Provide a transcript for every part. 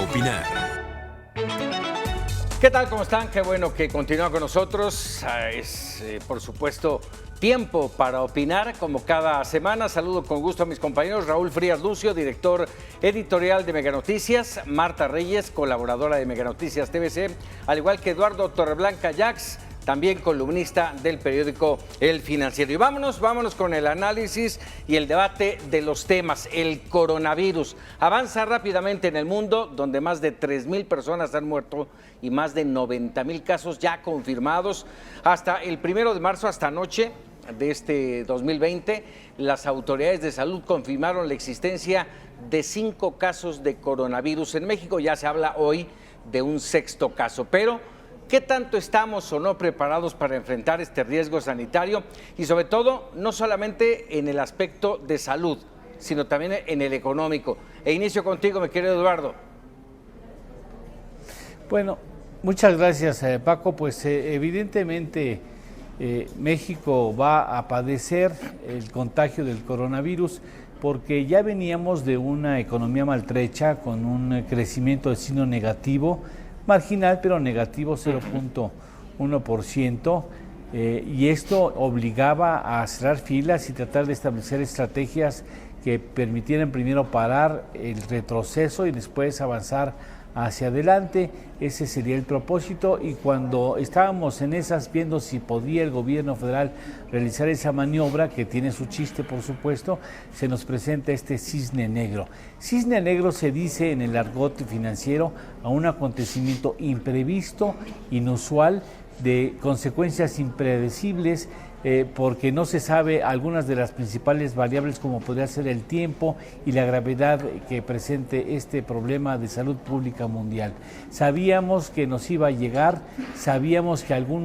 opinar. ¿Qué tal? ¿Cómo están? Qué bueno que continúan con nosotros. Es, por supuesto, tiempo para opinar, como cada semana. Saludo con gusto a mis compañeros Raúl Frías Lucio, director editorial de Mega Noticias, Marta Reyes, colaboradora de Mega Noticias TVC, al igual que Eduardo Torreblanca Jax, también columnista del periódico El Financiero. Y vámonos con el análisis y el debate de los temas. El coronavirus avanza rápidamente en el mundo, donde más de 3,000 personas han muerto y más de 90,000 casos ya confirmados. Hasta el 1 de marzo, hasta anoche de este 2020, las autoridades de salud confirmaron la existencia de 5 casos de coronavirus en México. Ya se habla hoy de un 6º caso, pero ¿qué tanto estamos o no preparados para enfrentar este riesgo sanitario? Y sobre todo, no solamente en el aspecto de salud, sino también en el económico. E inicio contigo, mi querido Eduardo. Bueno, muchas gracias, Paco. Pues evidentemente México va a padecer el contagio del coronavirus porque ya veníamos de una economía maltrecha con un crecimiento de signo negativo, marginal, pero negativo, 0.1%, y esto obligaba a cerrar filas y tratar de establecer estrategias que permitieran primero parar el retroceso y después avanzar hacia adelante. Ese sería el propósito, y cuando estábamos en esas, viendo si podía el gobierno federal realizar esa maniobra, que tiene su chiste por supuesto, se nos presenta este cisne negro. Cisne negro se dice en el argot financiero a un acontecimiento imprevisto, inusual, de consecuencias impredecibles, porque no se sabe algunas de las principales variables, como podría ser el tiempo y la gravedad que presente este problema de salud pública mundial. Sabíamos que nos iba a llegar, sabíamos que en algún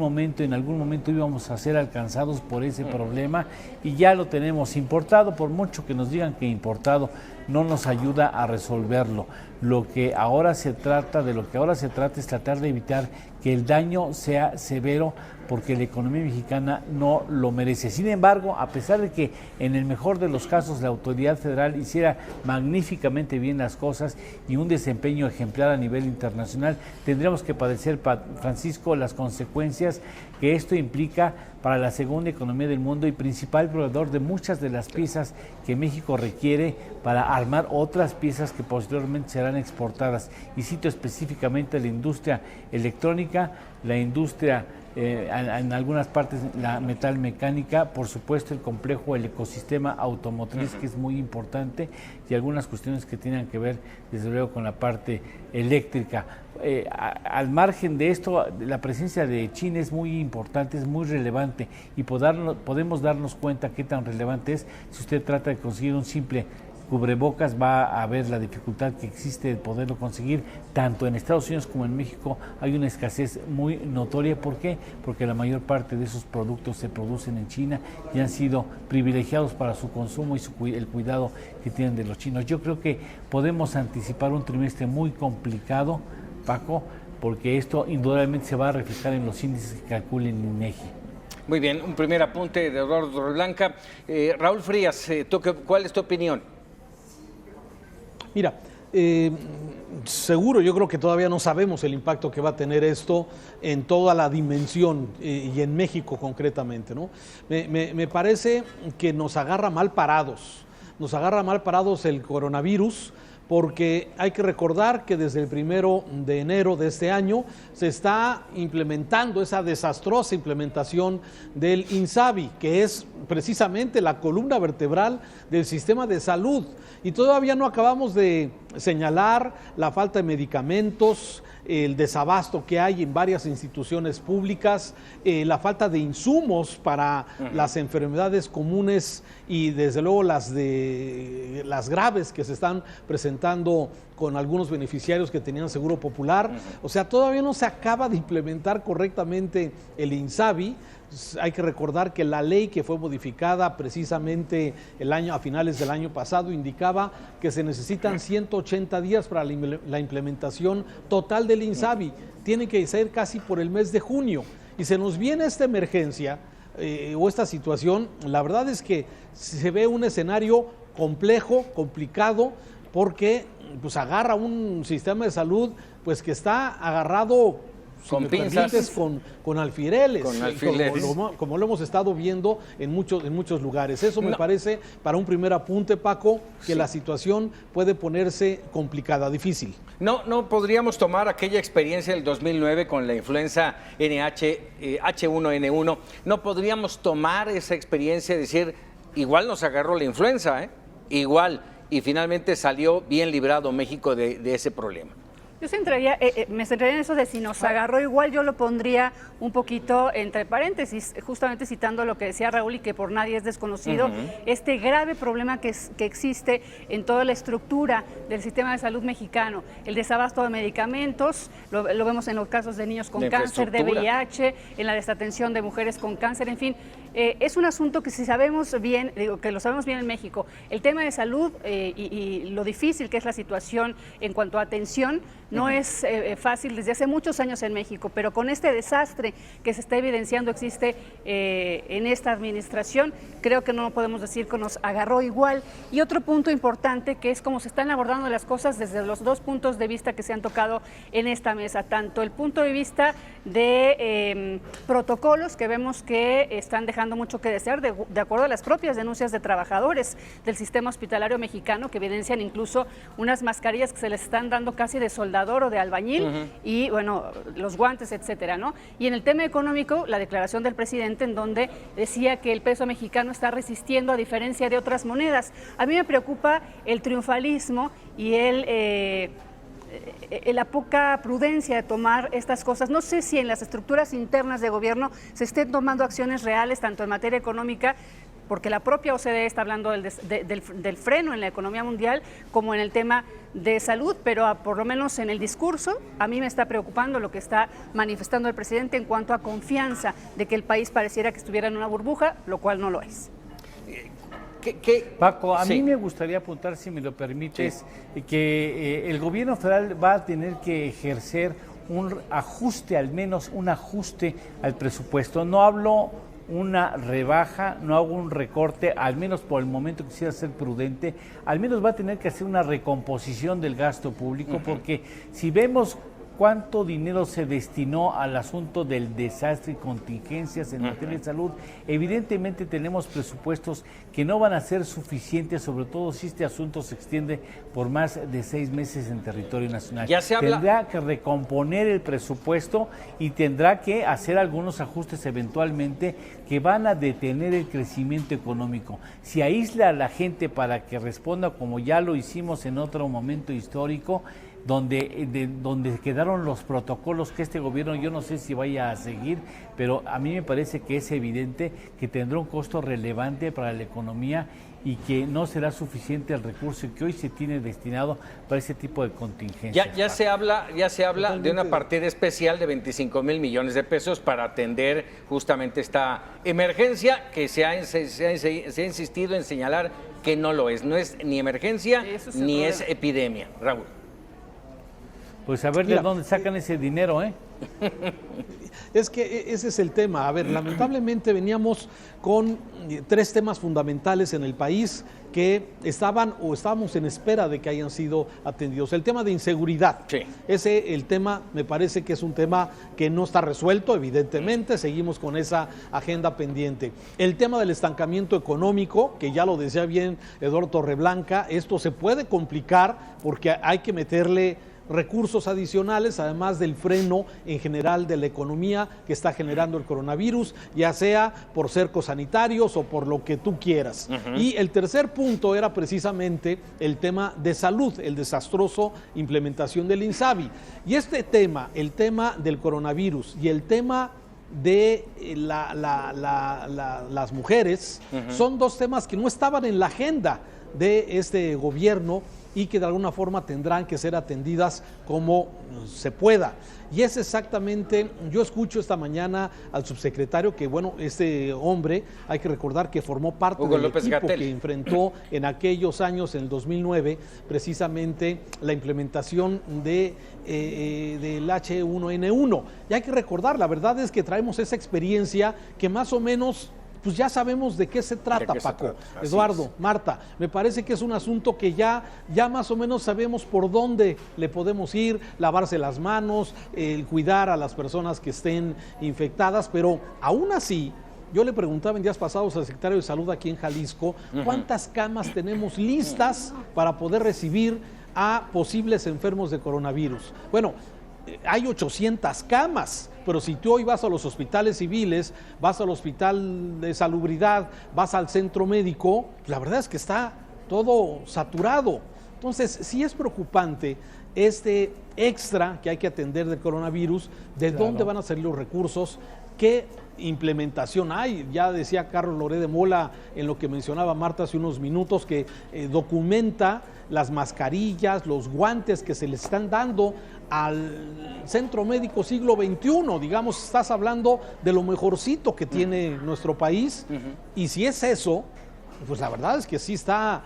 momento íbamos a ser alcanzados por ese problema, y ya lo tenemos importado. Por mucho que nos digan que importado, no nos ayuda a resolverlo. De lo que ahora se trata es tratar de evitar que el daño sea severo, porque la economía mexicana no lo merece. Sin embargo, a pesar de que en el mejor de los casos la autoridad federal hiciera magníficamente bien las cosas y un desempeño ejemplar a nivel internacional, tendríamos que padecer, Francisco, las consecuencias que esto implica para la segunda economía del mundo y principal proveedor de muchas de las piezas que México requiere para armar otras piezas que posteriormente serán exportadas. Y cito específicamente la industria electrónica, la industria en algunas partes la metalmecánica, por supuesto el complejo, el ecosistema automotriz, que es muy importante, y algunas cuestiones que tienen que ver desde luego con la parte eléctrica. Al margen de esto, la presencia de China es muy importante, es muy relevante, y podemos darnos cuenta qué tan relevante es si usted trata de conseguir un simple cubrebocas. Va a ver la dificultad que existe de poderlo conseguir. Tanto en Estados Unidos como en México hay una escasez muy notoria. ¿Por qué? Porque la mayor parte de esos productos se producen en China y han sido privilegiados para su consumo y el cuidado que tienen de los chinos. Yo creo que podemos anticipar un trimestre muy complicado, Paco, porque esto indudablemente se va a reflejar en los índices que calculen INEGI. Muy bien, un primer apunte de Eduardo Torreblanca. Raúl Frías, ¿cuál es tu opinión? Mira, seguro, yo creo que todavía no sabemos el impacto que va a tener esto en toda la dimensión y en México concretamente, ¿no? Me parece que nos agarra mal parados el coronavirus, porque hay que recordar que desde el 1 de enero de este año se está implementando esa desastrosa implementación del INSABI, que es precisamente la columna vertebral del sistema de salud, y todavía no acabamos de señalar la falta de medicamentos, el desabasto que hay en varias instituciones públicas, la falta de insumos para las enfermedades comunes y desde luego las graves que se están presentando con algunos beneficiarios que tenían seguro popular. O sea, todavía no se acaba de implementar correctamente el INSABI. Hay que recordar que la ley que fue modificada precisamente a finales del año pasado indicaba que se necesitan 180 días para la implementación total del INSABI. Tiene que ser casi por el mes de junio. Y se nos viene esta emergencia o esta situación. La verdad es que se ve un escenario complejo, complicado. porque pues agarra un sistema de salud pues que está agarrado con pinzas, con alfileres, como lo hemos estado viendo en muchos lugares. Eso me parece, para un primer apunte, Paco, que la situación puede ponerse complicada, difícil. No podríamos tomar aquella experiencia del 2009 con la influenza H1N1, no podríamos tomar esa experiencia y decir, igual nos agarró la influenza, igual, y finalmente salió bien librado México de ese problema. Yo me centraría en eso de si nos agarró igual, yo lo pondría un poquito entre paréntesis, justamente citando lo que decía Raúl y que por nadie es desconocido, este grave problema que existe en toda la estructura del sistema de salud mexicano, el desabasto de medicamentos, lo vemos en los casos de niños con cáncer, de VIH, en la desatención de mujeres con cáncer, en fin. Es un asunto que si sabemos bien, que lo sabemos bien en México, el tema de salud y lo difícil que es la situación en cuanto a atención, no es fácil desde hace muchos años en México, pero con este desastre que se está evidenciando existe en esta administración, creo que no podemos decir que nos agarró igual. Y otro punto importante que es cómo se están abordando las cosas desde los dos puntos de vista que se han tocado en esta mesa, tanto el punto de vista de protocolos que vemos que están dejando mucho que desear, de acuerdo a las propias denuncias de trabajadores del sistema hospitalario mexicano, que evidencian incluso unas mascarillas que se les están dando casi de soldador o de albañil, y bueno, los guantes, etcétera, ¿no? Y en el tema económico, la declaración del presidente en donde decía que el peso mexicano está resistiendo a diferencia de otras monedas. A mí me preocupa el triunfalismo y la poca prudencia de tomar estas cosas. No sé si en las estructuras internas de gobierno se estén tomando acciones reales, tanto en materia económica, porque la propia OCDE está hablando del freno en la economía mundial, como en el tema de salud, pero por lo menos en el discurso, a mí me está preocupando lo que está manifestando el presidente en cuanto a confianza de que el país pareciera que estuviera en una burbuja, lo cual no lo es. Paco, a mí me gustaría apuntar, si me lo permites, que el gobierno federal va a tener que ejercer un ajuste, al menos un ajuste al presupuesto. No hablo una rebaja, no hago un recorte, al menos por el momento quisiera ser prudente, al menos va a tener que hacer una recomposición del gasto público, porque si vemos cuánto dinero se destinó al asunto del desastre y contingencias en materia de salud, evidentemente tenemos presupuestos que no van a ser suficientes, sobre todo si este asunto se extiende por más de 6 meses en territorio nacional. Ya se habla... Tendrá que recomponer el presupuesto y tendrá que hacer algunos ajustes eventualmente que van a detener el crecimiento económico. Si aísla a la gente para que responda como ya lo hicimos en otro momento histórico, donde quedaron los protocolos que este gobierno, yo no sé si vaya a seguir, pero a mí me parece que es evidente que tendrá un costo relevante para la economía y que no será suficiente el recurso que hoy se tiene destinado para ese tipo de contingencias. Ya se habla de una partida especial de 25 mil millones de pesos para atender justamente esta emergencia que se ha insistido en señalar que no lo es. No es ni emergencia ni es epidemia. Raúl. Pues a ver de dónde sacan ese dinero, ¿eh? Es que ese es el tema. A ver, lamentablemente veníamos con 3 temas fundamentales en el país que estábamos en espera de que hayan sido atendidos. El tema de inseguridad. Sí. El tema me parece que es un tema que no está resuelto, evidentemente, seguimos con esa agenda pendiente. El tema del estancamiento económico, que ya lo decía bien Eduardo Torreblanca, esto se puede complicar porque hay que meterle recursos adicionales, además del freno en general de la economía que está generando el coronavirus, ya sea por cercos sanitarios o por lo que tú quieras. Y el tercer punto era precisamente el tema de salud, el desastroso implementación del INSABI. Y este tema, el tema del coronavirus y el tema de las mujeres, son 2 temas que no estaban en la agenda de este gobierno y que de alguna forma tendrán que ser atendidas como se pueda. Y es exactamente, yo escucho esta mañana al subsecretario que, bueno, este hombre, hay que recordar que formó parte del equipo que enfrentó en aquellos años, en el 2009, precisamente la implementación del H1N1. Y hay que recordar, la verdad es que traemos esa experiencia que más o menos pues ya sabemos de qué se trata, Paco, Eduardo, Marta. Me parece que es un asunto que ya más o menos sabemos por dónde le podemos ir, lavarse las manos, cuidar a las personas que estén infectadas, pero aún así, yo le preguntaba en días pasados al secretario de Salud aquí en Jalisco, ¿cuántas camas tenemos listas para poder recibir a posibles enfermos de coronavirus? Bueno, hay 800 camas, pero si tú hoy vas a los hospitales civiles, vas al hospital de salubridad, vas al centro médico, la verdad es que está todo saturado. Entonces, sí es preocupante este extra que hay que atender del coronavirus, de dónde van a salir los recursos, qué implementación hay. Ya decía Carlos Loré de Mola en lo que mencionaba Marta hace unos minutos, que documenta las mascarillas, los guantes que se les están dando al Centro Médico Siglo XXI, digamos, estás hablando de lo mejorcito que tiene nuestro país, y si es eso, pues la verdad es que sí está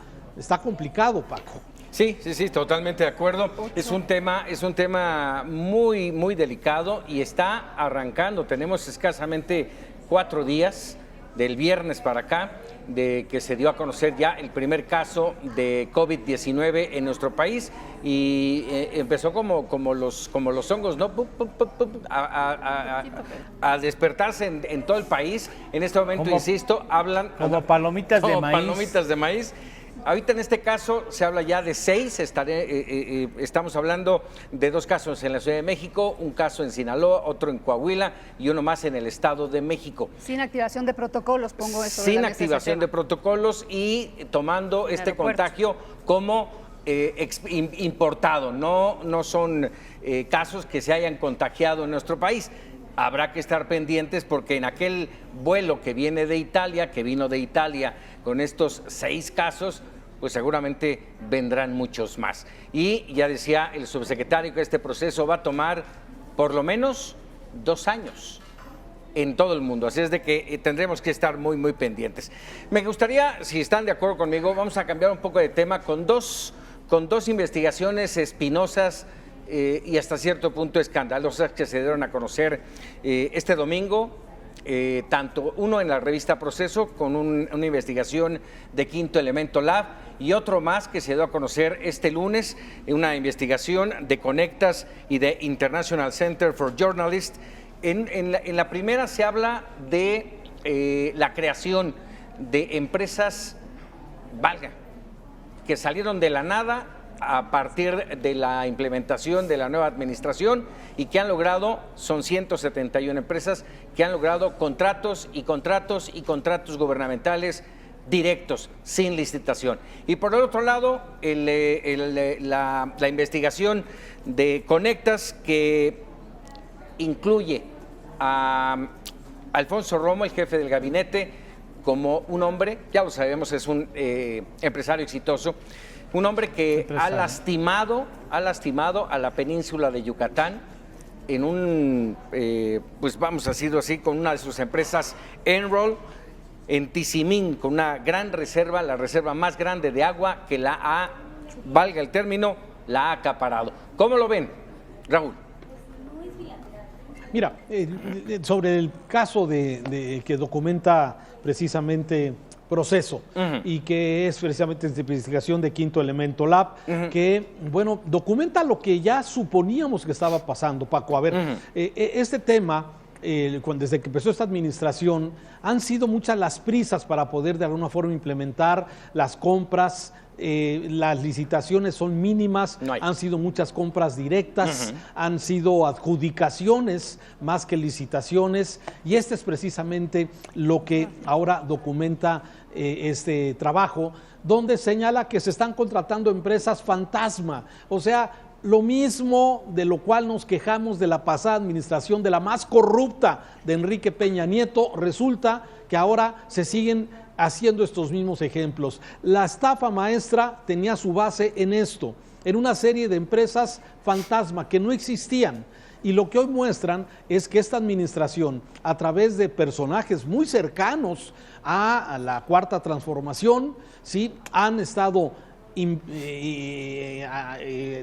complicado, Paco. Sí, totalmente de acuerdo. Es un tema muy, muy delicado y está arrancando. Tenemos escasamente 4 días del viernes para acá de que se dio a conocer ya el primer caso de COVID-19 en nuestro país y empezó como los hongos, ¿no? A despertarse en todo el país. En este momento, insisto, hablan como palomitas de maíz. Palomitas de maíz. Ahorita en este caso se habla ya de 6, estamos hablando de 2 casos en la Ciudad de México, un caso en Sinaloa, otro en Coahuila y uno más en el Estado de México. Sin activación de protocolos, pongo eso. Sin activación de protocolos y tomando este contagio como importado, no son casos que se hayan contagiado en nuestro país. Habrá que estar pendientes porque en aquel vuelo que vino de Italia con estos 6 casos, pues seguramente vendrán muchos más. Y ya decía el subsecretario que este proceso va a tomar por lo menos 2 años en todo el mundo. Así es de que tendremos que estar muy, muy pendientes. Me gustaría, si están de acuerdo conmigo, vamos a cambiar un poco de tema con dos investigaciones espinosas y hasta cierto punto escandalosas que se dieron a conocer este domingo. Tanto uno en la revista Proceso con una investigación de Quinto Elemento Lab y otro más que se dio a conocer este lunes, una investigación de Conectas y de International Center for Journalists. En la primera se habla de la creación de empresas, que salieron de la nada a partir de la implementación de la nueva administración y que han logrado, son 171 empresas que han logrado contratos gubernamentales directos, sin licitación. Y por el otro lado, la investigación de Conectas, que incluye a Alfonso Romo, el jefe del gabinete, como un hombre, ya lo sabemos, es un empresario exitoso, un hombre que ha lastimado a la península de Yucatán en un, pues vamos a decirlo así, con una de sus empresas, Enroll, en Tizimín, con una gran reserva, la reserva más grande de agua que valga el término, la ha acaparado. ¿Cómo lo ven, Raúl? Mira, sobre el caso que documenta precisamente Proceso y que es precisamente esta investigación de Quinto Elemento Lab, que, bueno, documenta lo que ya suponíamos que estaba pasando, Paco. A ver, este tema, desde que empezó esta administración, han sido muchas las prisas para poder de alguna forma implementar las compras. Las licitaciones son mínimas, han sido muchas compras directas, han sido adjudicaciones más que licitaciones, y este es precisamente lo que ahora documenta este trabajo, donde señala que se están contratando empresas fantasma, o sea, lo mismo de lo cual nos quejamos de la pasada administración, de la más corrupta de Enrique Peña Nieto. Resulta que ahora se siguen haciendo estos mismos ejemplos. La estafa maestra tenía su base en esto, en una serie de empresas fantasma que no existían. Y lo que hoy muestran es que esta administración, a través de personajes muy cercanos a la Cuarta Transformación, ¿sí?, han estado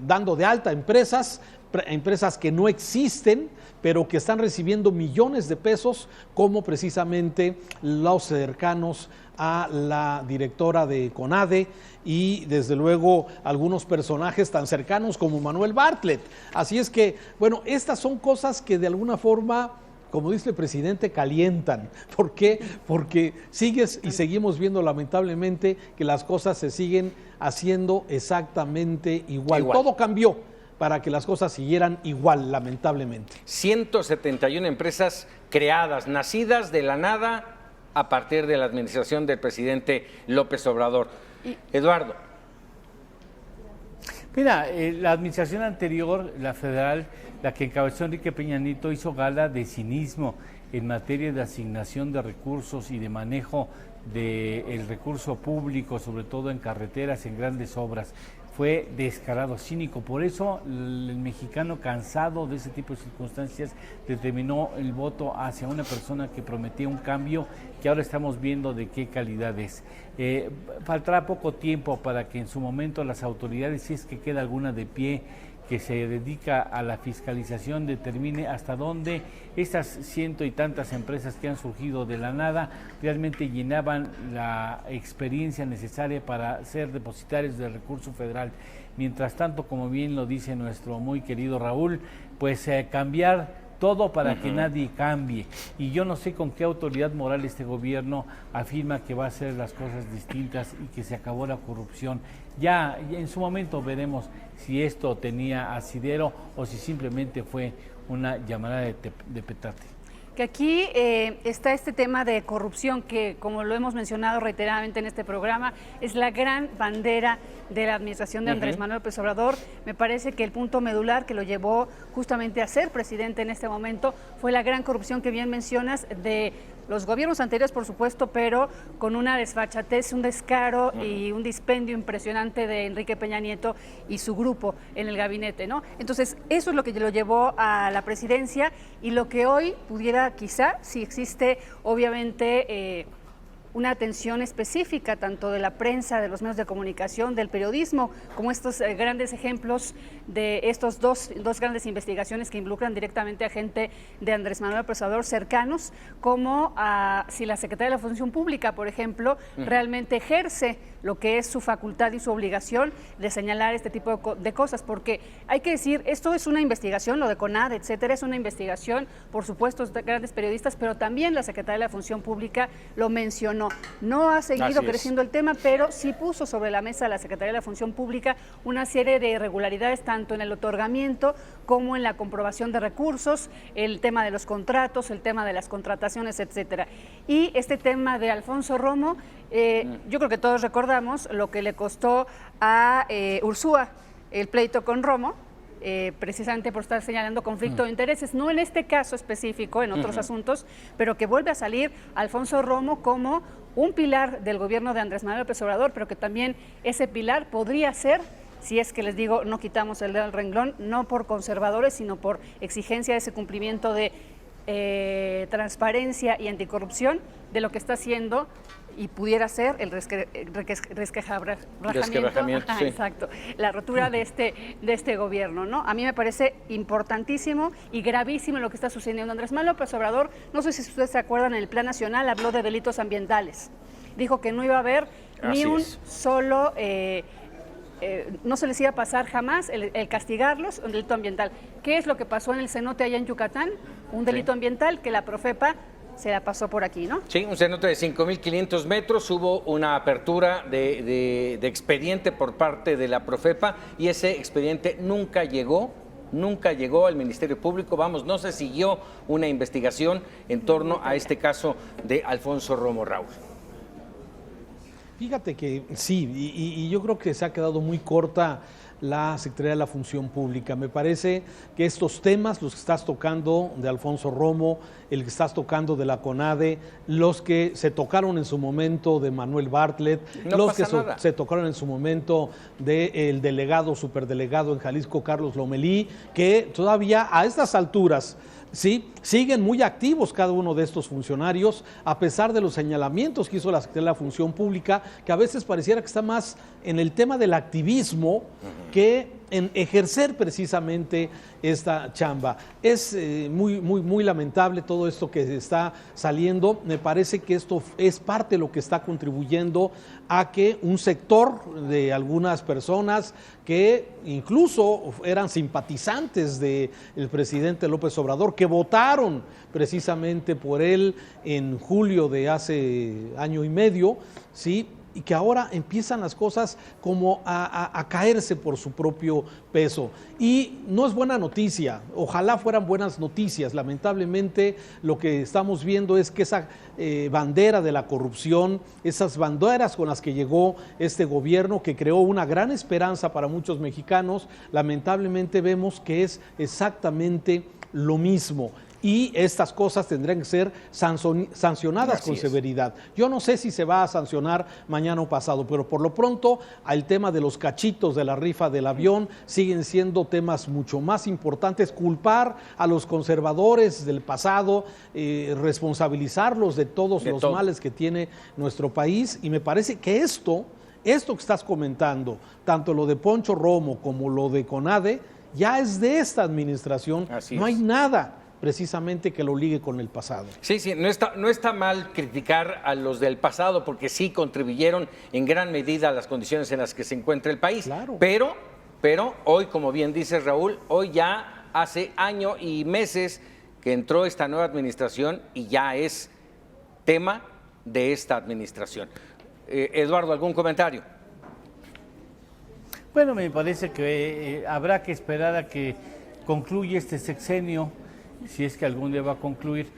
dando de alta empresas empresas que no existen, pero que están recibiendo millones de pesos, como precisamente los cercanos a la directora de CONADE y desde luego algunos personajes tan cercanos como Manuel Bartlett. Así es que, bueno, estas son cosas que de alguna forma, como dice el presidente, calientan. ¿Por qué? Porque seguimos viendo lamentablemente que las cosas se siguen haciendo exactamente igual. Todo cambió para que las cosas siguieran igual, lamentablemente. 171 empresas creadas, nacidas de la nada a partir de la administración del presidente López Obrador. Eduardo. Mira, la administración anterior, la federal, la que encabezó Enrique Peña Nieto, hizo gala de cinismo en materia de asignación de recursos y de manejo del recurso público, sobre todo en carreteras, en grandes obras. Fue descarado, cínico. Por eso el mexicano, cansado de ese tipo de circunstancias, determinó el voto hacia una persona que prometía un cambio que ahora estamos viendo de qué calidad es. Faltará poco tiempo para que en su momento las autoridades, si es que queda alguna de pie, que se dedica a la fiscalización, determine hasta dónde estas ciento y tantas empresas que han surgido de la nada realmente llenaban la experiencia necesaria para ser depositarios del recurso federal. Mientras tanto, como bien lo dice nuestro muy querido Raúl, pues cambiar todo para que nadie cambie. Y yo no sé con qué autoridad moral este gobierno afirma que va a hacer las cosas distintas y que se acabó la corrupción. Ya en su momento veremos si esto tenía asidero o si simplemente fue una llamada de petate. Que aquí está este tema de corrupción que, como lo hemos mencionado reiteradamente en este programa, es la gran bandera de la administración de Andrés Manuel López Obrador. Me parece que el punto medular que lo llevó justamente a ser presidente en este momento fue la gran corrupción que bien mencionas de los gobiernos anteriores, por supuesto, pero con una desfachatez, un descaro y un dispendio impresionante de Enrique Peña Nieto y su grupo en el gabinete, ¿no? Entonces, eso es lo que lo llevó a la presidencia y lo que hoy pudiera quizá, si existe obviamente una atención específica tanto de la prensa, de los medios de comunicación, del periodismo, como estos grandes ejemplos de estos dos grandes investigaciones que involucran directamente a gente de Andrés Manuel López Obrador cercanos, como si la Secretaría de la Función Pública, por ejemplo, realmente ejerce lo que es su facultad y su obligación de señalar este tipo de cosas, porque hay que decir, esto es una investigación, lo de CONADE, etcétera, es una investigación, por supuesto, de grandes periodistas, pero también la Secretaría de la Función Pública lo mencionó. No ha seguido creciendo el tema, pero sí puso sobre la mesa la Secretaría de la Función Pública una serie de irregularidades, tanto en el otorgamiento como en la comprobación de recursos, el tema de los contratos, el tema de las contrataciones, etcétera. Y este tema de Alfonso Romo, yo creo que todos recordamos lo que le costó a Ursúa el pleito con Romo, precisamente por estar señalando conflicto de intereses, no en este caso específico, en otros asuntos, pero que vuelve a salir Alfonso Romo como un pilar del gobierno de Andrés Manuel López Obrador, pero que también ese pilar podría ser, si es que les digo, no quitamos el dedo del renglón, no por conservadores, sino por exigencia de ese cumplimiento de transparencia y anticorrupción de lo que está haciendo y pudiera ser el resquebrajamiento, sí. Exacto, la rotura de este gobierno, ¿no? A mí me parece importantísimo y gravísimo lo que está sucediendo. Andrés Manuel López Obrador, no sé si ustedes se acuerdan, en el Plan Nacional habló de delitos ambientales. Dijo que no iba a haber ni un solo, no se les iba a pasar jamás el castigarlos, un delito ambiental. ¿Qué es lo que pasó en el cenote allá en Yucatán? Un delito ambiental que la Profepa se la pasó por aquí, ¿no? Sí, un cenote de 5.500 metros, hubo una apertura de expediente por parte de la Profepa y ese expediente nunca llegó al Ministerio Público, no se siguió una investigación en torno a este caso de Alfonso Romo. Raúl. Fíjate que sí, y yo creo que se ha quedado muy corta la Secretaría de la Función Pública. Me parece que estos temas, los que estás tocando de Alfonso Romo, el que estás tocando de la CONADE, los que se tocaron en su momento de Manuel Bartlett, los que se tocaron en su momento del delegado, superdelegado en Jalisco, Carlos Lomelí, que todavía a estas alturas sí, siguen muy activos cada uno de estos funcionarios, a pesar de los señalamientos que hizo la Secretaría de la Función Pública, que a veces pareciera que está más en el tema del activismo que en ejercer precisamente esta chamba. Es muy lamentable todo esto que está saliendo. Me parece que esto es parte de lo que está contribuyendo a que un sector de algunas personas que incluso eran simpatizantes del presidente López Obrador, que votaron precisamente por él en julio de hace año y medio, ¿sí?, y que ahora empiezan las cosas como a caerse por su propio peso. Y no es buena noticia, ojalá fueran buenas noticias. Lamentablemente lo que estamos viendo es que esa bandera de la corrupción, esas banderas con las que llegó este gobierno, que creó una gran esperanza para muchos mexicanos, lamentablemente vemos que es exactamente lo mismo. Y estas cosas tendrán que ser sancionadas con severidad. Yo no sé si se va a sancionar mañana o pasado, pero por lo pronto el tema de los cachitos de la rifa del avión siguen siendo temas mucho más importantes. Culpar a los conservadores del pasado, responsabilizarlos de todos los males que tiene nuestro país, y me parece que esto que estás comentando, tanto lo de Poncho Romo como lo de CONADE, ya es de esta administración. No hay nada precisamente que lo ligue con el pasado. Sí, no está mal criticar a los del pasado, porque sí contribuyeron en gran medida a las condiciones en las que se encuentra el país. Claro. Pero hoy, como bien dice Raúl, hoy ya hace año y meses que entró esta nueva administración y ya es tema de esta administración. Eduardo, ¿algún comentario? Bueno, me parece que habrá que esperar a que concluya este sexenio, si es que algún día va a concluir,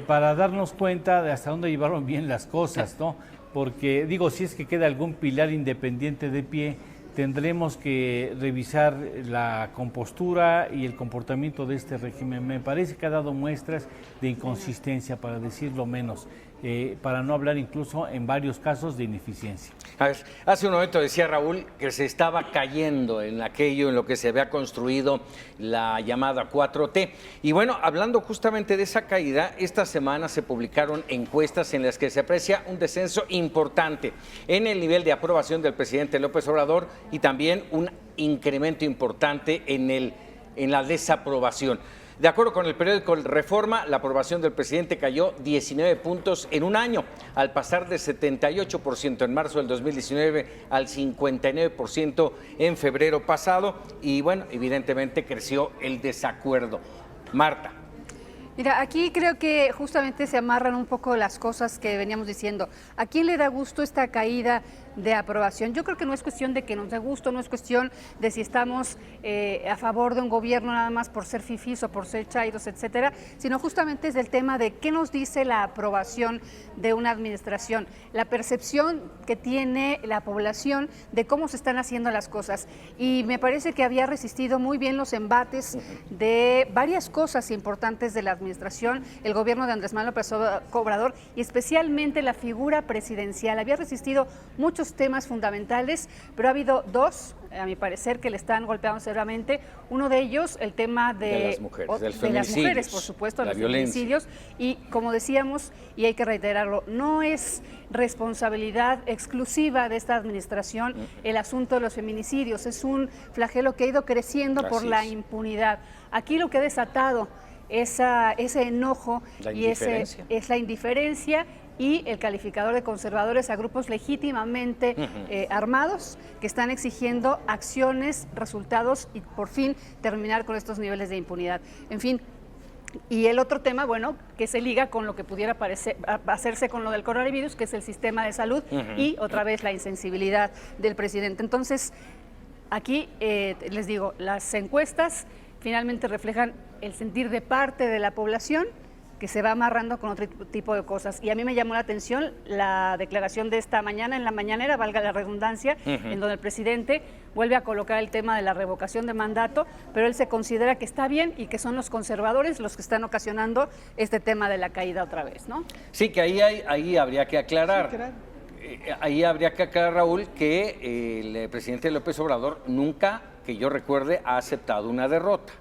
para darnos cuenta de hasta dónde llevaron bien las cosas, ¿no? Porque, digo, si es que queda algún pilar independiente de pie, tendremos que revisar la compostura y el comportamiento de este régimen. Me parece que ha dado muestras de inconsistencia, para decirlo menos, para no hablar incluso en varios casos de ineficiencia. A ver, hace un momento decía Raúl que se estaba cayendo en aquello en lo que se había construido la llamada 4T. Y bueno, hablando justamente de esa caída, esta semana se publicaron encuestas en las que se aprecia un descenso importante en el nivel de aprobación del presidente López Obrador y también un incremento importante en la desaprobación. De acuerdo con el periódico Reforma, la aprobación del presidente cayó 19 puntos en un año, al pasar de 78% en marzo del 2019 al 59% en febrero pasado. Y bueno, evidentemente creció el desacuerdo. Marta. Mira, aquí creo que justamente se amarran un poco las cosas que veníamos diciendo. ¿A quién le da gusto esta caída de aprobación? Yo creo que no es cuestión de que nos dé gusto, no es cuestión de si estamos a favor de un gobierno nada más por ser fifís o por ser chairos, etcétera, sino justamente es del tema de qué nos dice la aprobación de una administración, la percepción que tiene la población de cómo se están haciendo las cosas. Y me parece que había resistido muy bien los embates de varias cosas importantes de la administración, el gobierno de Andrés Manuel López Obrador, y especialmente la figura presidencial. Había resistido muchos temas fundamentales, pero ha habido dos, a mi parecer, que le están golpeando severamente. Uno de ellos, el tema de las mujeres, de las mujeres, por supuesto, de los feminicidios. Y como decíamos, y hay que reiterarlo, no es responsabilidad exclusiva de esta administración el asunto de los feminicidios. Es un flagelo que ha ido creciendo por la impunidad. Aquí lo que ha desatado ese enojo es la indiferencia y el calificador de conservadores a grupos legítimamente armados que están exigiendo acciones, resultados y por fin terminar con estos niveles de impunidad. En fin, y el otro tema, bueno, que se liga con lo que pudiera hacerse con lo del coronavirus, que es el sistema de salud y otra vez la insensibilidad del presidente. Entonces, aquí les digo, las encuestas finalmente reflejan el sentir de parte de la población que se va amarrando con otro tipo de cosas. Y a mí me llamó la atención la declaración de esta mañana, en la mañanera, valga la redundancia, en donde el presidente vuelve a colocar el tema de la revocación de mandato, pero él se considera que está bien y que son los conservadores los que están ocasionando este tema de la caída otra vez, ¿no? Sí, que ahí habría que aclarar. Sí, claro. Ahí habría que aclarar, Raúl, que el presidente López Obrador nunca, que yo recuerde, ha aceptado una derrota.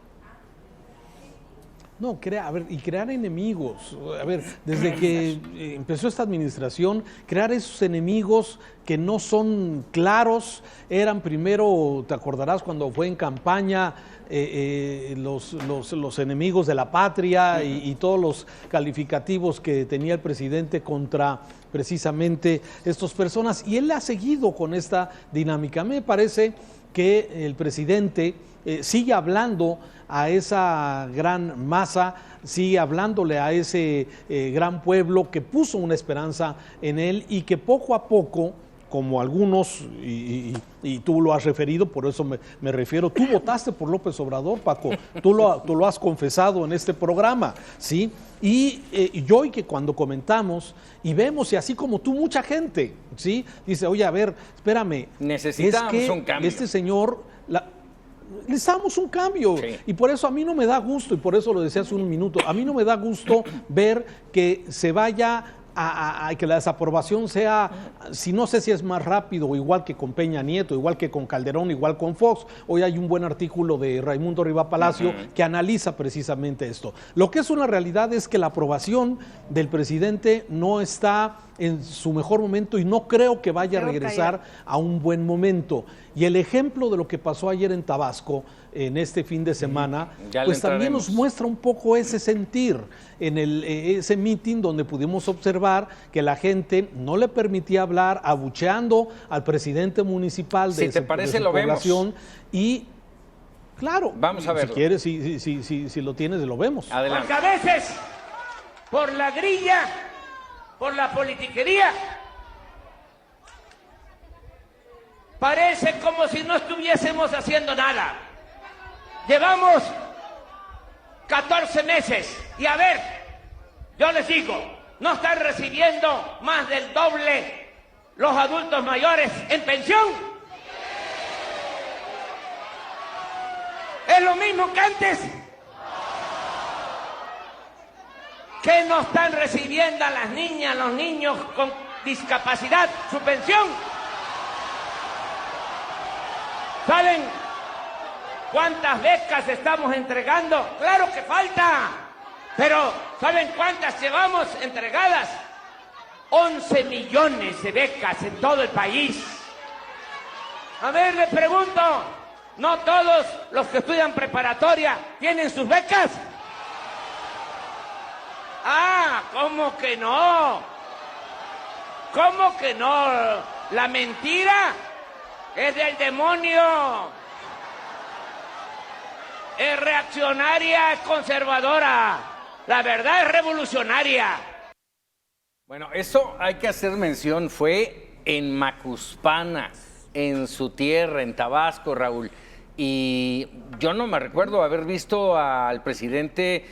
No, crear enemigos. A ver, desde que empezó esta administración, crear esos enemigos que no son claros, eran primero, te acordarás cuando fue en campaña, los enemigos de la patria y todos los calificativos que tenía el presidente contra precisamente estas personas. Y él ha seguido con esta dinámica. A mí me parece que el presidente sigue hablando a esa gran masa, sigue hablándole a ese gran pueblo que puso una esperanza en él y que poco a poco, como algunos, y tú lo has referido, por eso me refiero, tú votaste por López Obrador, Paco, tú lo has confesado en este programa, ¿sí? Y yo, y que cuando comentamos y vemos, y así como tú, mucha gente, ¿sí? Dice, oye, a ver, espérame, necesitamos un cambio. Este señor... necesitamos un cambio, sí. Y por eso a mí no me da gusto, y por eso lo decía hace un minuto, a mí no me da gusto ver que se vaya a que la desaprobación sea, si no sé si es más rápido, igual que con Peña Nieto, igual que con Calderón, igual con Fox. Hoy hay un buen artículo de Raimundo Riva Palacio que analiza precisamente esto. Lo que es una realidad es que la aprobación del presidente no está en su mejor momento y no creo que vaya a regresar a un buen momento. Y el ejemplo de lo que pasó ayer en Tabasco, en este fin de semana, pues también nos muestra un poco ese sentir en ese meeting donde pudimos observar que la gente no le permitía hablar, abucheando al presidente municipal de su población. Y claro, vamos a verlo. Si quieres, si lo tienes, lo vemos. Adelante. Porque a veces, por la grilla, por la politiquería, parece como si no estuviésemos haciendo nada. Llevamos 14 meses y a ver, yo les digo, no están recibiendo más del doble los adultos mayores en pensión. ¿Es lo mismo que antes? ¿Qué no están recibiendo a las niñas, los niños con discapacidad su pensión? ¿Saben cuántas becas estamos entregando? Claro que falta, pero ¿saben cuántas llevamos entregadas? 11 millones de becas en todo el país. A ver, le pregunto, ¿no todos los que estudian preparatoria tienen sus becas? Ah, ¿cómo que no? ¿Cómo que no? La mentira es del demonio. Es reaccionaria, es conservadora. La verdad es revolucionaria. Bueno, eso hay que hacer mención, fue en Macuspana, en su tierra, en Tabasco, Raúl. Y yo no me recuerdo haber visto al presidente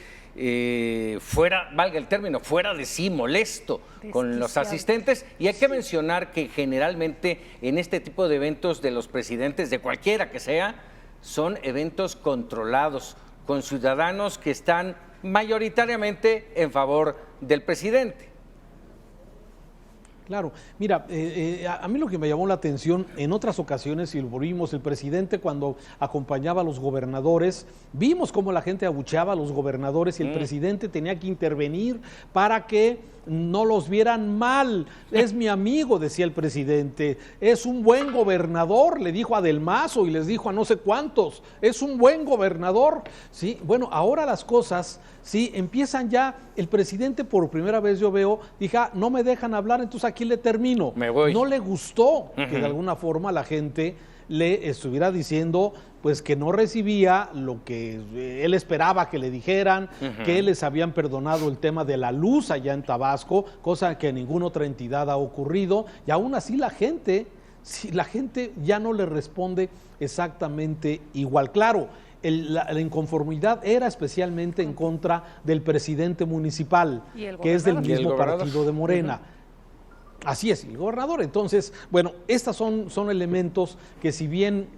fuera, valga el término, fuera de sí, molesto con los asistentes. Y hay que mencionar que generalmente en este tipo de eventos de los presidentes, de cualquiera que sea, son eventos controlados, con ciudadanos que están mayoritariamente en favor del presidente. Claro, mira, a mí lo que me llamó la atención en otras ocasiones, y lo vimos, el presidente cuando acompañaba a los gobernadores, vimos cómo la gente abucheaba a los gobernadores y el presidente tenía que intervenir para que no los vieran mal. Es mi amigo, decía el presidente, es un buen gobernador, le dijo a Del Mazo y les dijo a no sé cuántos, es un buen gobernador. Sí, bueno, ahora las cosas, sí, empiezan ya, el presidente por primera vez yo veo, dije, no me dejan hablar, entonces aquí le termino. Me voy. No le gustó que de alguna forma la gente le estuviera diciendo pues que no recibía lo que él esperaba que le dijeran, que les habían perdonado el tema de la luz allá en Tabasco, cosa que en ninguna otra entidad ha ocurrido, y aún así la gente ya no le responde exactamente igual. Claro, la inconformidad era especialmente en contra del presidente municipal, que es del mismo partido de Morena. Así es, el gobernador. Entonces, bueno, estos son elementos que, si bien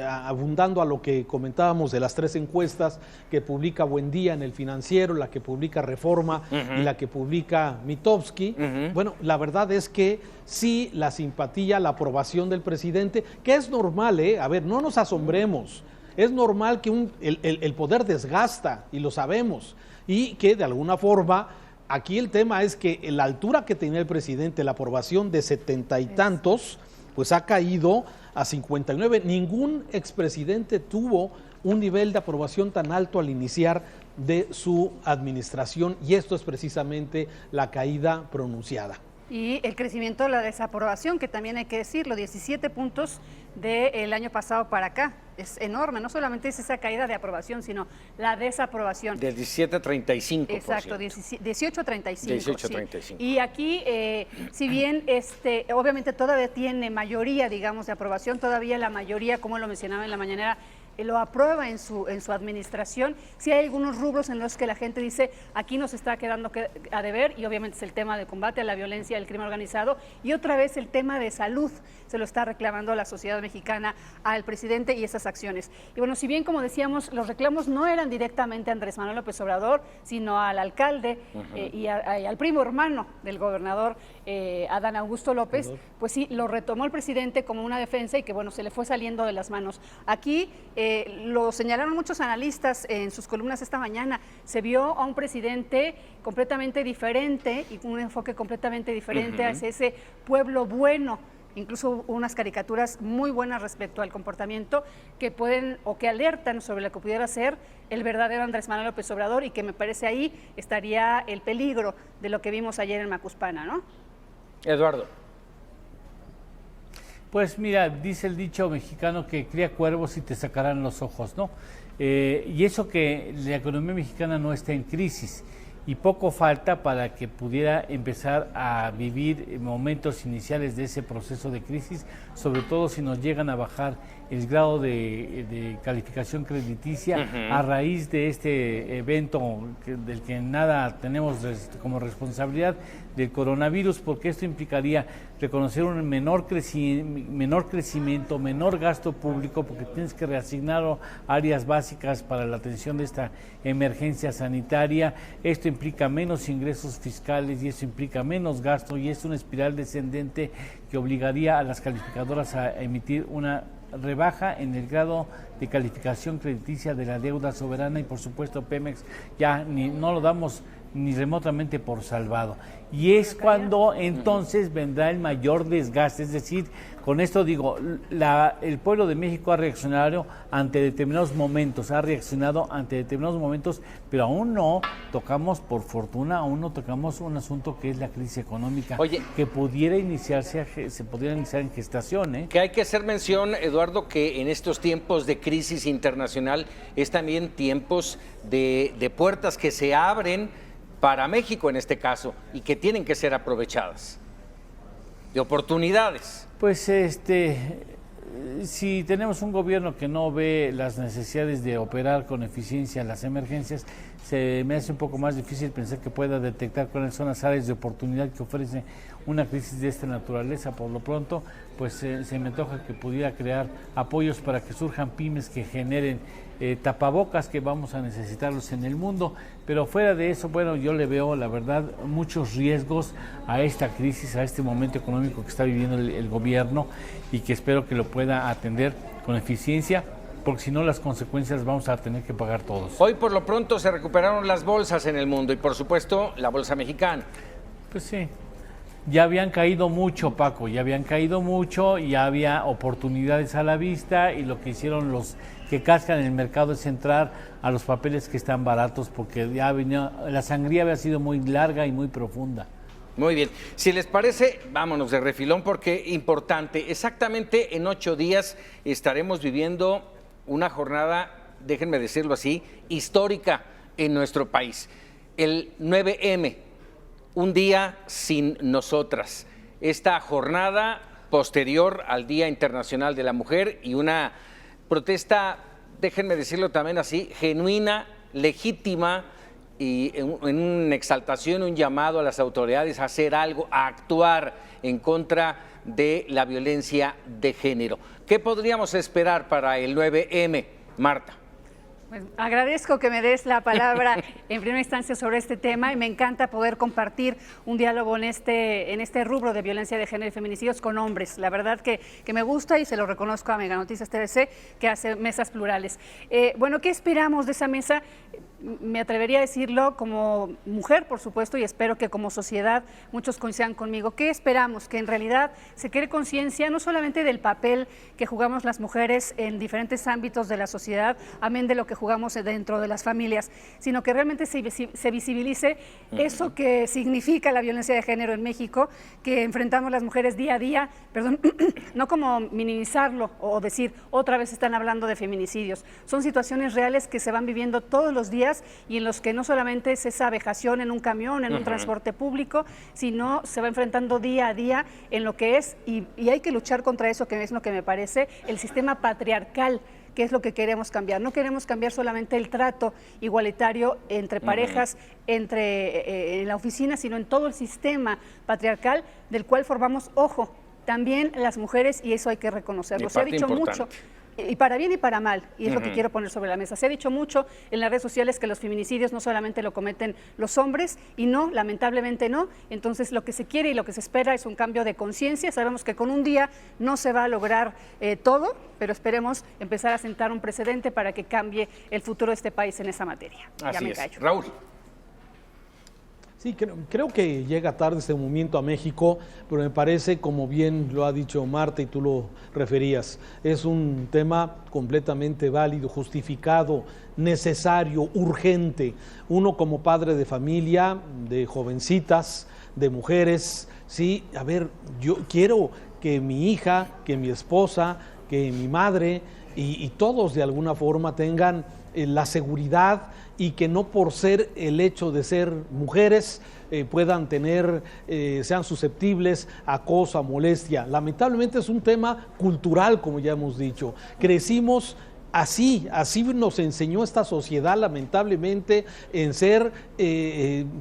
abundando a lo que comentábamos de las 3 encuestas que publica Buen Día en El Financiero, la que publica Reforma y la que publica Mitofsky, bueno, la verdad es que sí, la simpatía, la aprobación del presidente, que es normal, a ver, no nos asombremos. Es normal que el poder desgasta, y lo sabemos, y que de alguna forma, aquí el tema es que la altura que tenía el presidente, la aprobación de 70 y tantos, pues ha caído a 59. Ningún expresidente tuvo un nivel de aprobación tan alto al iniciar de su administración, y esto es precisamente la caída pronunciada. Y el crecimiento de la desaprobación, que también hay que decirlo, 17 puntos del año pasado para acá. Es enorme, no solamente es esa caída de aprobación, sino la desaprobación. Del 17 a 35%. Exacto, 18 a 35. 18 a 35. Sí. Y aquí, si bien obviamente todavía tiene mayoría, digamos, de aprobación, todavía la mayoría, como lo mencionaba en la mañanera, lo aprueba en su administración. Sí hay algunos rubros en los que la gente dice, aquí nos está quedando a deber, y obviamente es el tema de combate a la violencia y al crimen organizado, y otra vez el tema de salud, se lo está reclamando la sociedad mexicana al presidente y esas acciones. Y bueno, si bien, como decíamos, los reclamos no eran directamente a Andrés Manuel López Obrador, sino al alcalde y al primo hermano del gobernador, Adán Augusto López, pues sí, lo retomó el presidente como una defensa y que, bueno, se le fue saliendo de las manos. Aquí lo señalaron muchos analistas en sus columnas esta mañana, se vio a un presidente completamente diferente y con un enfoque completamente diferente hacia ese pueblo bueno. Incluso unas caricaturas muy buenas respecto al comportamiento que pueden o que alertan sobre lo que pudiera ser el verdadero Andrés Manuel López Obrador, y que me parece ahí estaría el peligro de lo que vimos ayer en Macuspana, ¿no? Eduardo. Pues mira, dice el dicho mexicano que cría cuervos y te sacarán los ojos, ¿no? Y eso que la economía mexicana no está en crisis, y poco falta para que pudiera empezar a vivir momentos iniciales de ese proceso de crisis, sobre todo si nos llegan a bajar el grado de calificación crediticia a raíz de este evento del que nada tenemos como responsabilidad, del coronavirus, porque esto implicaría reconocer un menor crecimiento, menor gasto público, porque tienes que reasignar áreas básicas para la atención de esta emergencia sanitaria. Esto implica menos ingresos fiscales y eso implica menos gasto, y es una espiral descendente que obligaría a las calificadoras a emitir una rebaja en el grado de calificación crediticia de la deuda soberana, y por supuesto Pemex ya no lo damos ni remotamente por salvado. Y es cuando entonces vendrá el mayor desgaste. Es decir, con esto digo, el pueblo de México ha reaccionado ante determinados momentos, pero aún no tocamos, por fortuna, un asunto que es la crisis económica, que se pudiera iniciar en gestación. Que hay que hacer mención, Eduardo, que en estos tiempos de crisis internacional es también tiempos de puertas que se abren para México en este caso, y que tienen que ser aprovechadas, de oportunidades. Pues si tenemos un gobierno que no ve las necesidades de operar con eficiencia las emergencias, se me hace un poco más difícil pensar que pueda detectar cuáles son las áreas de oportunidad que ofrece una crisis de esta naturaleza. Por lo pronto, pues se me antoja que pudiera crear apoyos para que surjan pymes que generen tapabocas, que vamos a necesitarlos en el mundo, pero fuera de eso, bueno, yo le veo, la verdad, muchos riesgos a esta crisis, a este momento económico que está viviendo el gobierno, y que espero que lo pueda atender con eficiencia, porque si no las consecuencias las vamos a tener que pagar todos. Hoy por lo pronto se recuperaron las bolsas en el mundo, y por supuesto la bolsa mexicana. Pues sí. Ya habían caído mucho, Paco, ya había oportunidades a la vista, y lo que hicieron los que cascan en el mercado es entrar a los papeles que están baratos, porque ya la sangría había sido muy larga y muy profunda. Muy bien, si les parece, vámonos de refilón, porque importante, exactamente en 8 días estaremos viviendo una jornada, déjenme decirlo así, histórica en nuestro país. El 9M, un día sin nosotras. Esta jornada posterior al Día Internacional de la Mujer, y una protesta, déjenme decirlo también así, genuina, legítima, y en una exaltación, un llamado a las autoridades a hacer algo, a actuar en contra de la violencia de género. ¿Qué podríamos esperar para el 9M, Marta? Pues agradezco que me des la palabra en primera instancia sobre este tema y me encanta poder compartir un diálogo en este rubro de violencia de género y feminicidios con hombres. La verdad que me gusta y se lo reconozco a Mega Noticias TVC, que hace mesas plurales. Bueno, ¿qué esperamos de esa mesa? Me atrevería a decirlo como mujer, por supuesto, y espero que como sociedad muchos coincidan conmigo. ¿Qué esperamos? Que en realidad se cree conciencia no solamente del papel que jugamos las mujeres en diferentes ámbitos de la sociedad, amén de lo que jugamos dentro de las familias, sino que realmente se visibilice eso que significa la violencia de género en México, que enfrentamos las mujeres día a día, perdón, no como minimizarlo o decir otra vez están hablando de feminicidios. Son situaciones reales que se van viviendo todos los días y en los que no solamente es esa vejación en un camión, en un transporte público, sino se va enfrentando día a día en lo que es, y hay que luchar contra eso, que es lo que me parece, el sistema patriarcal, que es lo que queremos cambiar. No queremos cambiar solamente el trato igualitario entre parejas, en la oficina, sino en todo el sistema patriarcal del cual formamos, ojo, también las mujeres, y eso hay que reconocerlo. Se ha dicho mucho, y para bien y para mal, y es lo que quiero poner sobre la mesa. Se ha dicho mucho en las redes sociales que los feminicidios no solamente lo cometen los hombres, y no, lamentablemente no. Entonces lo que se quiere y lo que se espera es un cambio de conciencia. Sabemos que con un día no se va a lograr todo, pero esperemos empezar a sentar un precedente para que cambie el futuro de este país en esa materia. Así es. Raúl. Sí, creo que llega tarde este movimiento a México, pero me parece, como bien lo ha dicho Marta y tú lo referías, es un tema completamente válido, justificado, necesario, urgente. Uno como padre de familia, de jovencitas, de mujeres, sí, a ver, yo quiero que mi hija, que mi esposa, que mi madre y todos de alguna forma tengan la seguridad, y que no por ser el hecho de ser mujeres puedan tener, sean susceptibles a acoso, a molestia. Lamentablemente es un tema cultural, como ya hemos dicho. Crecimos así nos enseñó esta sociedad, lamentablemente, en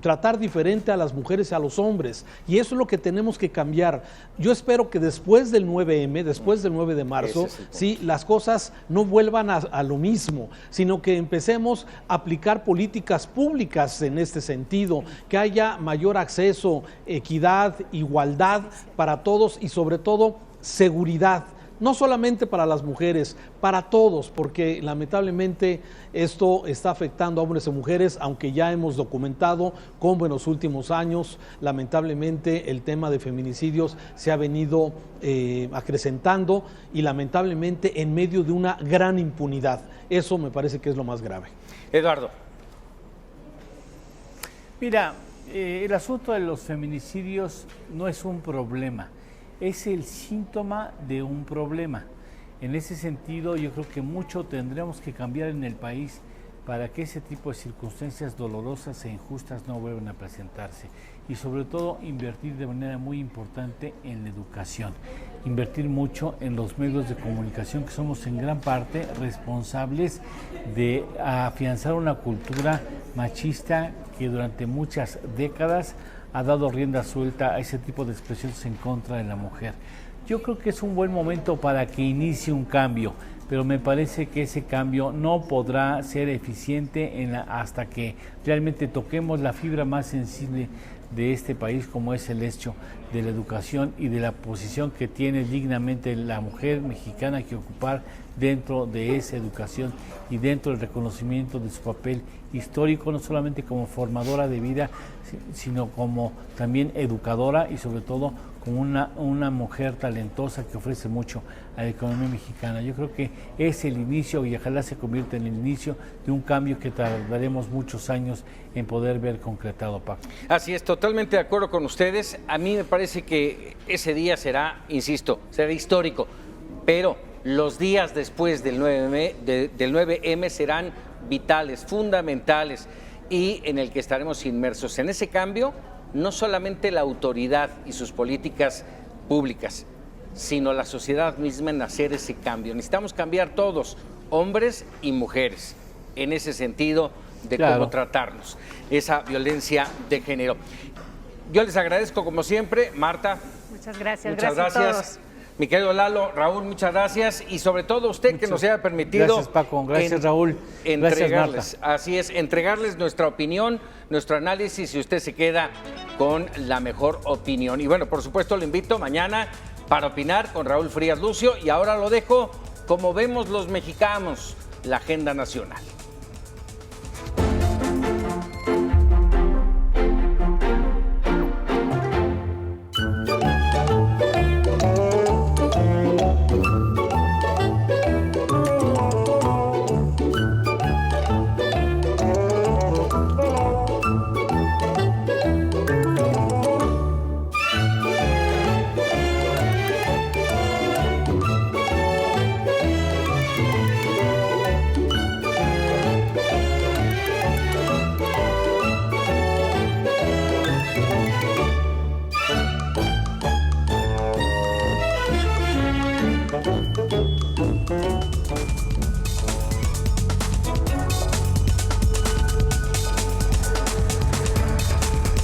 tratar diferente a las mujeres y a los hombres, y eso es lo que tenemos que cambiar. Yo espero que después del 9M, después del 9 de marzo, sí, las cosas no vuelvan a lo mismo, sino que empecemos a aplicar políticas públicas en este sentido, que haya mayor acceso, equidad, igualdad para todos y sobre todo seguridad. No solamente para las mujeres, para todos, porque lamentablemente esto está afectando a hombres y mujeres, aunque ya hemos documentado cómo en los últimos años, lamentablemente, el tema de feminicidios se ha venido acrecentando y lamentablemente en medio de una gran impunidad. Eso me parece que es lo más grave. Eduardo. Mira, el asunto de los feminicidios no es un problema. Es el síntoma de un problema. En ese sentido, yo creo que mucho tendremos que cambiar en el país para que ese tipo de circunstancias dolorosas e injustas no vuelvan a presentarse. Y sobre todo, invertir de manera muy importante en la educación. Invertir mucho en los medios de comunicación, que somos en gran parte responsables de afianzar una cultura machista que durante muchas décadas ha dado rienda suelta a ese tipo de expresiones en contra de la mujer. Yo creo que es un buen momento para que inicie un cambio, pero me parece que ese cambio no podrá ser eficiente hasta que realmente toquemos la fibra más sensible de este país, como es el hecho de la educación y de la posición que tiene dignamente la mujer mexicana que ocupar dentro de esa educación y dentro del reconocimiento de su papel histórico, no solamente como formadora de vida, sino como también educadora y sobre todo como una mujer talentosa que ofrece mucho a la economía mexicana. Yo creo que es el inicio y ojalá se convierta en el inicio de un cambio que tardaremos muchos años en poder ver concretado, Paco. Así es, totalmente de acuerdo con ustedes. A mí me parece que ese día será, insisto, será histórico, pero los días después del 9M serán vitales, fundamentales, y en el que estaremos inmersos en ese cambio, no solamente la autoridad y sus políticas públicas, sino la sociedad misma en hacer ese cambio. Necesitamos cambiar todos, hombres y mujeres, en ese sentido de cómo tratarnos, esa violencia de género. Yo les agradezco como siempre, Marta. Muchas gracias. Muchas gracias. Mi querido Lalo, Raúl, muchas gracias y sobre todo usted que nos haya permitido. Gracias, Paco. Gracias, Raúl. Entregarles, Gracias, Marta. así es, entregarles nuestra opinión, nuestro análisis y usted se queda con la mejor opinión. Y bueno, por supuesto, lo invito mañana para opinar con Raúl Frías Lucio y ahora lo dejo como vemos los mexicanos, la agenda nacional.